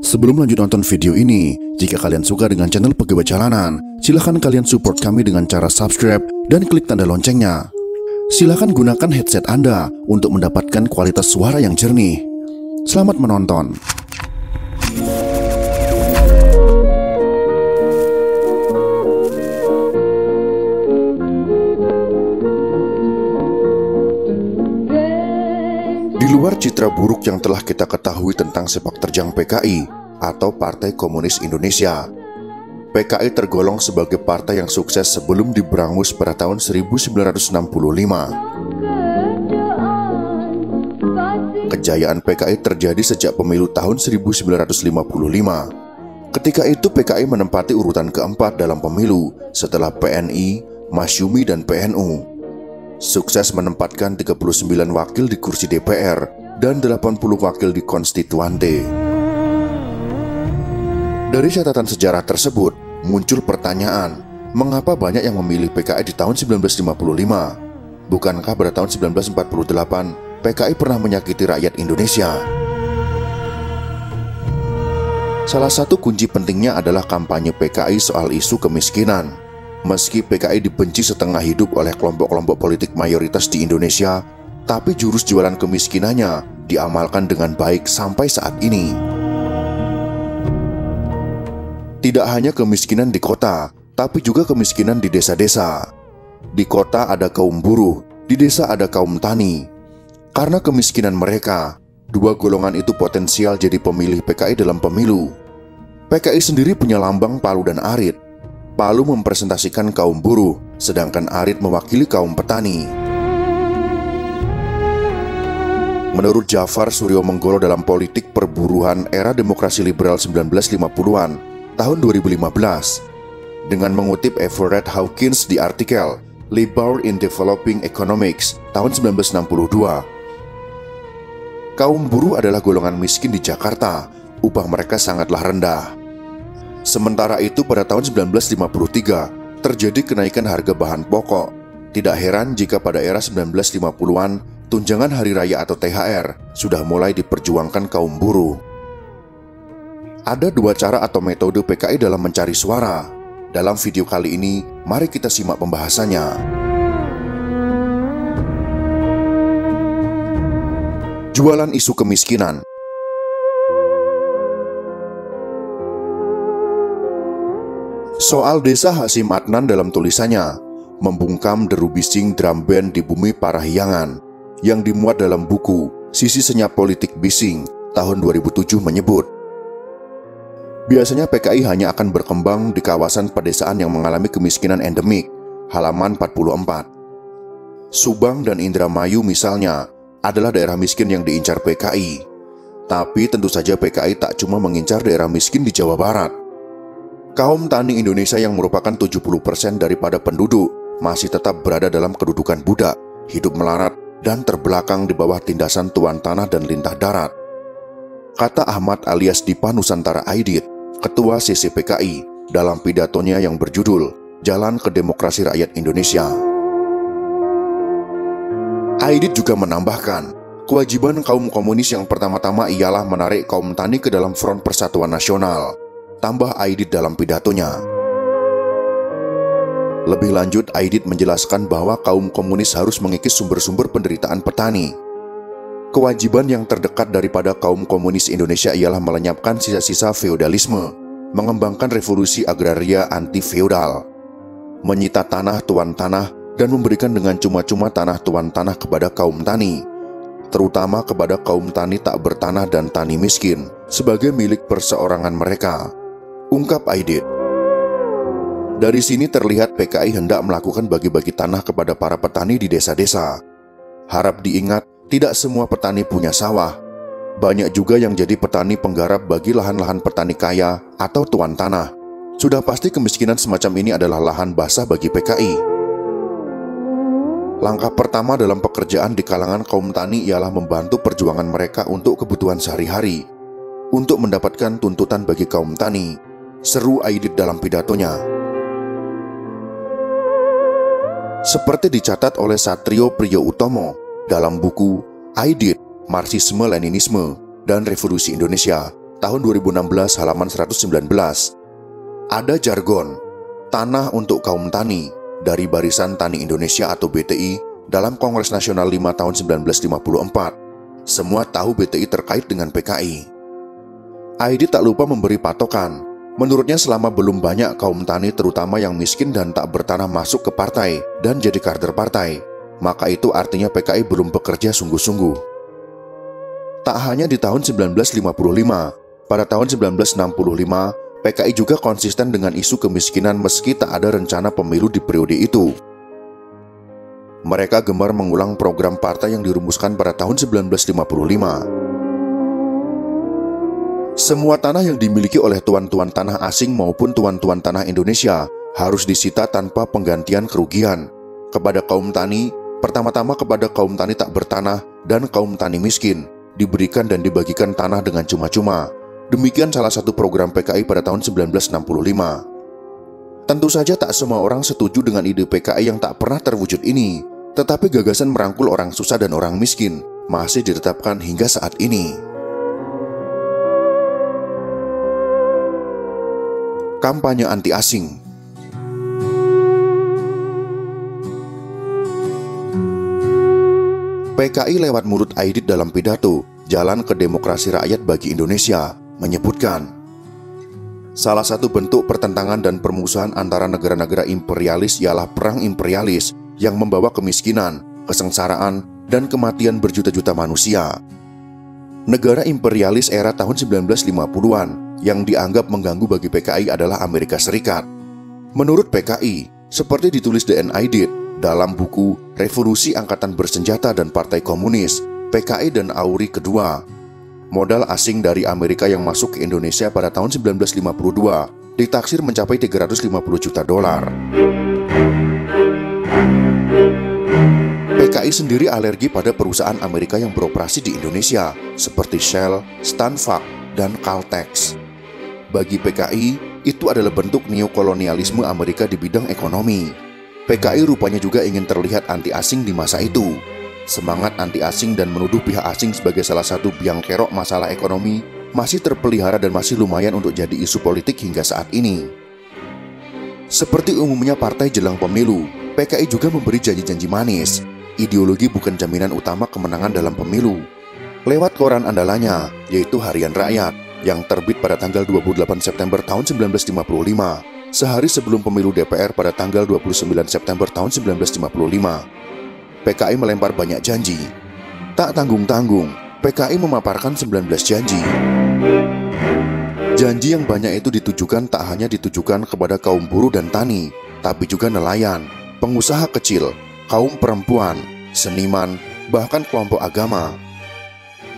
Sebelum lanjut nonton video ini, jika kalian suka dengan channel Pegawai Jalanan, silahkan kalian support kami dengan cara subscribe dan klik tanda loncengnya. Silahkan gunakan headset Anda untuk mendapatkan kualitas suara yang jernih. Selamat menonton. Di luar citra buruk yang telah kita ketahui tentang sepak terjang PKI atau Partai Komunis Indonesia, PKI tergolong sebagai partai yang sukses sebelum diberangus pada tahun 1965. Kejayaan PKI terjadi sejak pemilu tahun 1955. Ketika itu PKI menempati urutan keempat dalam pemilu setelah PNI, Masyumi, dan PNU. Sukses menempatkan 39 wakil di kursi DPR dan 80 wakil di Konstituante. Dari catatan sejarah tersebut, muncul pertanyaan, mengapa banyak yang memilih PKI di tahun 1955? Bukankah pada tahun 1948, PKI pernah menyakiti rakyat Indonesia? Salah satu kunci pentingnya adalah kampanye PKI soal isu kemiskinan. Meski PKI dibenci setengah hidup oleh kelompok-kelompok politik mayoritas di Indonesia, tapi jurus jualan kemiskinannya diamalkan dengan baik sampai saat ini. Tidak hanya kemiskinan di kota, tapi juga kemiskinan di desa-desa. Di kota ada kaum buruh, di desa ada kaum tani. Karena kemiskinan mereka, dua golongan itu potensial jadi pemilih PKI dalam pemilu. PKI sendiri punya lambang palu dan arit. Palu mempresentasikan kaum buruh, sedangkan arit mewakili kaum petani. Menurut Jafar Suryo Menggolo dalam Politik Perburuhan Era Demokrasi Liberal 1950-an, tahun 2015, dengan mengutip Everett Hawkins di artikel Labor in Developing Economics tahun 1962, kaum buruh adalah golongan miskin di Jakarta, upah mereka sangatlah rendah. Sementara itu pada tahun 1953 terjadi kenaikan harga bahan pokok. Tidak heran jika pada era 1950-an tunjangan hari raya atau THR sudah mulai diperjuangkan kaum buruh. Ada dua cara atau metode PKI dalam mencari suara. Dalam video kali ini, mari kita simak pembahasannya. Jualan isu kemiskinan. Soal desa Hasim Adnan dalam tulisannya membungkam deru bising drum band di bumi Parahyangan yang dimuat dalam buku Sisi Senyap Politik Bising tahun 2007 menyebut, biasanya PKI hanya akan berkembang di kawasan pedesaan yang mengalami kemiskinan endemik, halaman 44. Subang dan Indramayu misalnya adalah daerah miskin yang diincar PKI. Tapi tentu saja PKI tak cuma mengincar daerah miskin di Jawa Barat. Kaum tani Indonesia yang merupakan 70% daripada penduduk masih tetap berada dalam kedudukan budak, hidup melarat, dan terbelakang di bawah tindasan tuan tanah dan lintah darat. Kata Ahmad alias Dipa Nusantara Aidit, Ketua CCPKI, dalam pidatonya yang berjudul Jalan ke Demokrasi Rakyat Indonesia. Aidit juga menambahkan, kewajiban kaum komunis yang pertama-tama ialah menarik kaum tani ke dalam Front Persatuan Nasional. Tambah Aidit dalam pidatonya. Lebih lanjut, Aidit menjelaskan bahwa kaum komunis harus mengikis sumber-sumber penderitaan petani. Kewajiban yang terdekat daripada kaum komunis Indonesia ialah melenyapkan sisa-sisa feodalisme, mengembangkan revolusi agraria anti-feodal, menyita tanah tuan tanah, dan memberikan dengan cuma-cuma tanah tuan tanah kepada kaum tani, terutama kepada kaum tani tak bertanah dan tani miskin, sebagai milik perseorangan mereka, ungkap Aidit. Dari sini terlihat PKI hendak melakukan bagi-bagi tanah kepada para petani di desa-desa. Harap diingat, tidak semua petani punya sawah. Banyak juga yang jadi petani penggarap bagi lahan-lahan petani kaya atau tuan tanah. Sudah pasti kemiskinan semacam ini adalah lahan basah bagi PKI. Langkah pertama dalam pekerjaan di kalangan kaum tani ialah membantu perjuangan mereka untuk kebutuhan sehari-hari, untuk mendapatkan tuntutan bagi kaum tani, seru Aidit dalam pidatonya. Seperti dicatat oleh Satrio Priyo Utomo dalam buku Aidit, Marxisme, Leninisme, dan Revolusi Indonesia tahun 2016 halaman 119. Ada jargon, tanah untuk kaum tani, dari Barisan Tani Indonesia atau BTI dalam Kongres Nasional 5 tahun 1954. Semua tahu BTI terkait dengan PKI. Aidit tak lupa memberi patokan. Menurutnya selama belum banyak kaum tani terutama yang miskin dan tak bertanah masuk ke partai dan jadi kader partai, maka itu artinya PKI belum bekerja sungguh-sungguh. Tak hanya di tahun 1955, pada tahun 1965, PKI juga konsisten dengan isu kemiskinan meski tak ada rencana pemilu di periode itu. Mereka gemar mengulang program partai yang dirumuskan pada tahun 1955. Semua tanah yang dimiliki oleh tuan-tuan tanah asing maupun tuan-tuan tanah Indonesia harus disita tanpa penggantian kerugian. Kepada kaum tani, pertama-tama kepada kaum tani tak bertanah dan kaum tani miskin, diberikan dan dibagikan tanah dengan cuma-cuma. Demikian salah satu program PKI pada tahun 1965. Tentu saja tak semua orang setuju dengan ide PKI yang tak pernah terwujud ini, tetapi gagasan merangkul orang susah dan orang miskin masih ditetapkan hingga saat ini. Kampanye anti-asing. PKI lewat mulut Aidit dalam pidato Jalan ke Demokrasi Rakyat bagi Indonesia menyebutkan, salah satu bentuk pertentangan dan permusuhan antara negara-negara imperialis ialah perang imperialis yang membawa kemiskinan, kesengsaraan, dan kematian berjuta-juta manusia. Negara imperialis era tahun 1950-an yang dianggap mengganggu bagi PKI adalah Amerika Serikat. Menurut PKI, seperti ditulis D.N. Aidit dalam buku Revolusi Angkatan Bersenjata dan Partai Komunis, PKI dan Auri Kedua, modal asing dari Amerika yang masuk ke Indonesia pada tahun 1952 ditaksir mencapai 350 juta dolar. PKI sendiri alergi pada perusahaan Amerika yang beroperasi di Indonesia, seperti Shell, Stanvac, dan Caltex. Bagi PKI, itu adalah bentuk neokolonialisme Amerika di bidang ekonomi. PKI rupanya juga ingin terlihat anti-asing di masa itu. Semangat anti-asing dan menuduh pihak asing sebagai salah satu biang kerok masalah ekonomi masih terpelihara dan masih lumayan untuk jadi isu politik hingga saat ini. Seperti umumnya partai jelang pemilu, PKI juga memberi janji-janji manis. Ideologi bukan jaminan utama kemenangan dalam pemilu. Lewat koran andalannya, yaitu Harian Rakyat, yang terbit pada tanggal 28 September tahun 1955, sehari sebelum pemilu DPR pada tanggal 29 September tahun 1955. PKI melempar banyak janji. Tak tanggung-tanggung, PKI memaparkan 19 janji. Janji yang banyak itu ditujukan tak hanya ditujukan kepada kaum buruh dan tani, tapi juga nelayan, pengusaha kecil, kaum perempuan, seniman, bahkan kelompok agama.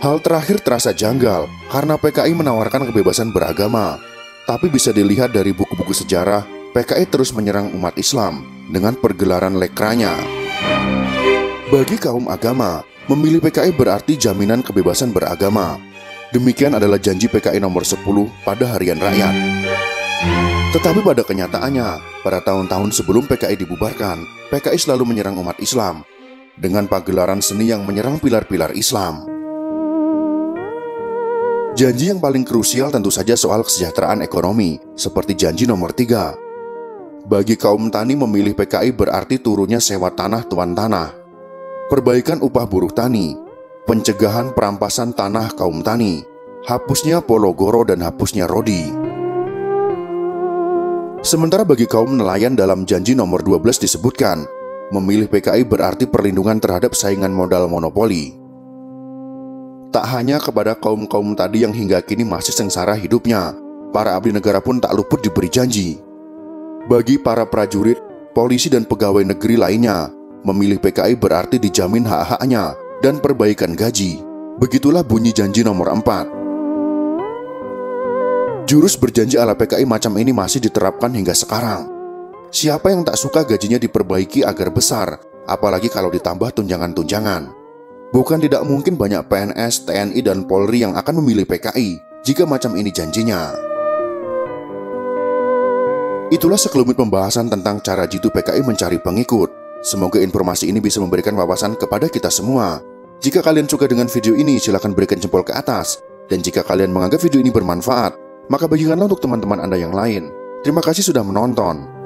Hal terakhir terasa janggal karena PKI menawarkan kebebasan beragama. Tapi bisa dilihat dari buku-buku sejarah, PKI terus menyerang umat Islam dengan pergelaran lekranya. Bagi kaum agama, memilih PKI berarti jaminan kebebasan beragama. Demikian adalah janji PKI nomor 10 pada Harian Rakyat. Tetapi pada kenyataannya, pada tahun-tahun sebelum PKI dibubarkan, PKI selalu menyerang umat Islam dengan pagelaran seni yang menyerang pilar-pilar Islam. Janji yang paling krusial tentu saja soal kesejahteraan ekonomi, seperti janji nomor 3. Bagi kaum tani memilih PKI berarti turunnya sewa tanah tuan tanah, perbaikan upah buruh tani, pencegahan perampasan tanah kaum tani, hapusnya Pologoro dan hapusnya Rodi. Sementara bagi kaum nelayan dalam janji nomor 12 disebutkan, memilih PKI berarti perlindungan terhadap saingan modal monopoli. Tak hanya kepada kaum-kaum tadi yang hingga kini masih sengsara hidupnya, para abdi negara pun tak luput diberi janji. Bagi para prajurit, polisi dan pegawai negeri lainnya, memilih PKI berarti dijamin hak-haknya dan perbaikan gaji. Begitulah bunyi janji nomor 4. Jurus berjanji ala PKI macam ini masih diterapkan hingga sekarang. Siapa yang tak suka gajinya diperbaiki agar besar, apalagi kalau ditambah tunjangan-tunjangan. Bukan tidak mungkin banyak PNS, TNI, dan Polri yang akan memilih PKI jika macam ini janjinya. Itulah sekelumit pembahasan tentang cara jitu PKI mencari pengikut. Semoga informasi ini bisa memberikan wawasan kepada kita semua. Jika kalian suka dengan video ini, silakan berikan jempol ke atas. Dan jika kalian menganggap video ini bermanfaat, maka bagikanlah untuk teman-teman Anda yang lain. Terima kasih sudah menonton.